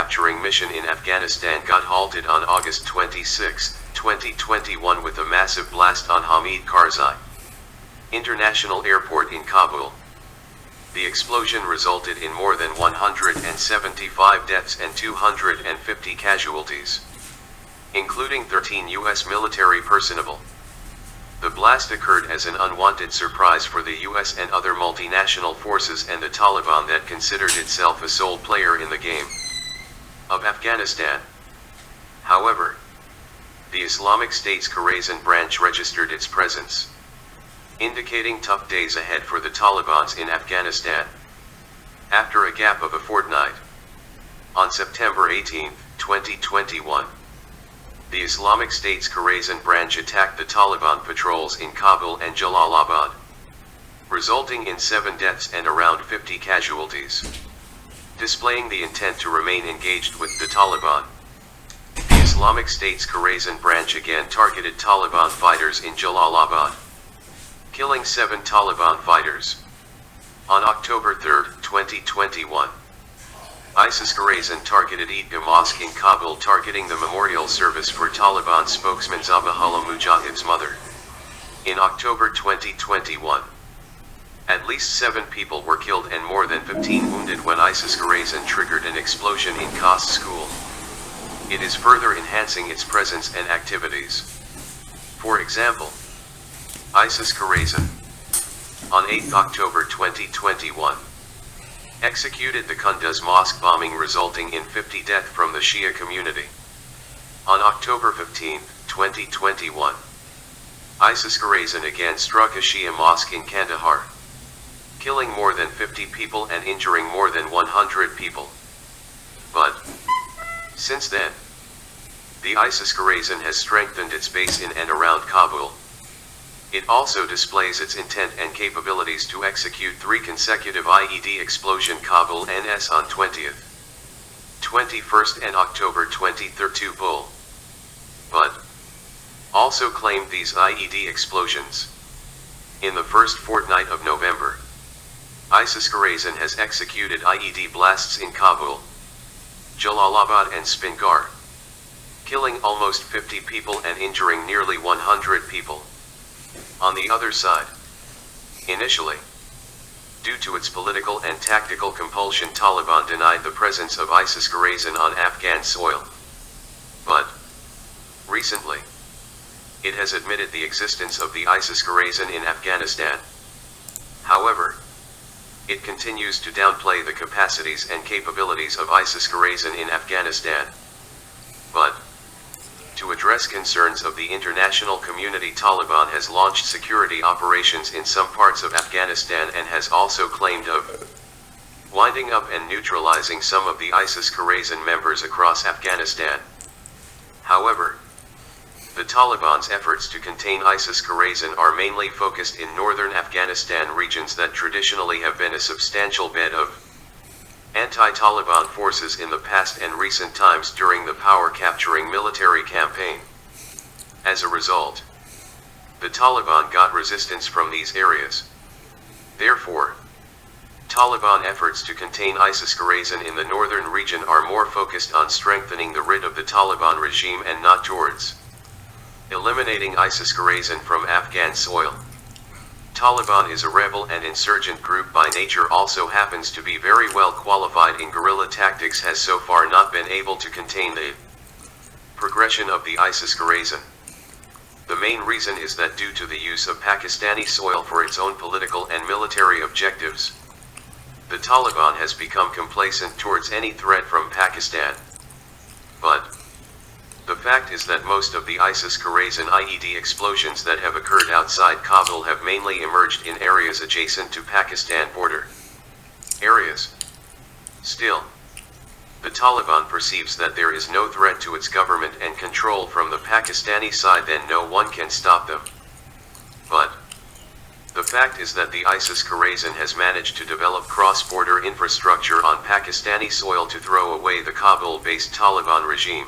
capturing mission in Afghanistan got halted on August 26, 2021 with a massive blast on Hamid Karzai International Airport in Kabul. The explosion resulted in more than 175 deaths and 250 casualties, including 13 U.S. military personnel. The blast occurred as an unwanted surprise for the U.S. and other multinational forces and the Taliban that considered itself a sole player in the game of Afghanistan. However, the Islamic State's Khorasan branch registered its presence, indicating tough days ahead for the Taliban in Afghanistan. After a gap of a fortnight, on September 18, 2021, the Islamic State's Khorasan branch attacked the Taliban patrols in Kabul and Jalalabad, resulting in 7 deaths and around 50 casualties. Displaying the intent to remain engaged with the Taliban, the Islamic State's Khorasan branch again targeted Taliban fighters in Jalalabad, killing 7 Taliban fighters. On October 3, 2021, ISIS Khorasan targeted Ghar Mosque in Kabul, targeting the memorial service for Taliban spokesman Zabihullah Mujahid's mother. In October 2021, at least 7 people were killed and more than 15 wounded when ISIS Khorasan triggered an explosion in Khost school. It is further enhancing its presence and activities. For example, ISIS Khorasan, on 8 October 2021, executed the Kandahar Mosque bombing, resulting in 50 deaths from the Shia community. On October 15, 2021, ISIS Khorasan again struck a Shia mosque in Kandahar, killing more than 50 people and injuring more than 100 people. But, since then, the ISIS Khorasan has strengthened its base in and around Kabul. It also displays its intent and capabilities to execute 3 consecutive IED explosion Kabul NS on 20th, 21st and October 23rd to Bull. But also claimed these IED explosions. In the first fortnight of November, ISIS Khorasan has executed IED blasts in Kabul, Jalalabad and Ghar, killing almost 50 people and injuring nearly 100 people. On the other side, initially, due to its political and tactical compulsion, Taliban denied the presence of ISIS Khorasan on Afghan soil. But, recently, it has admitted the existence of the ISIS Khorasan in Afghanistan. However, it continues to downplay the capacities and capabilities of ISIS Khorasan in Afghanistan. But, to address concerns of the international community, Taliban has launched security operations in some parts of Afghanistan and has also claimed of winding up and neutralizing some of the ISIS Khorasan members across Afghanistan. However, the Taliban's efforts to contain ISIS Khorasan are mainly focused in northern Afghanistan regions that traditionally have been a substantial bed of anti-Taliban forces in the past and recent times during the power-capturing military campaign. As a result, the Taliban got resistance from these areas. Therefore, Taliban efforts to contain ISIS Khorasan in the northern region are more focused on strengthening the rid of the Taliban regime and not towards eliminating ISIS Khorasan from Afghan soil. Taliban is a rebel and insurgent group by nature, also happens to be very well qualified in guerrilla tactics, has so far not been able to contain the progression of the ISIS Khorasan. The main reason is that due to the use of Pakistani soil for its own political and military objectives, the Taliban has become complacent towards any threat from Pakistan. But the fact is that most of the ISIS Khorasan IED explosions that have occurred outside Kabul have mainly emerged in areas adjacent to Pakistan border areas. Still, the Taliban perceives that there is no threat to its government and control from the Pakistani side, then no one can stop them. But the fact is that the ISIS Khorasan has managed to develop cross-border infrastructure on Pakistani soil to throw away the Kabul-based Taliban regime.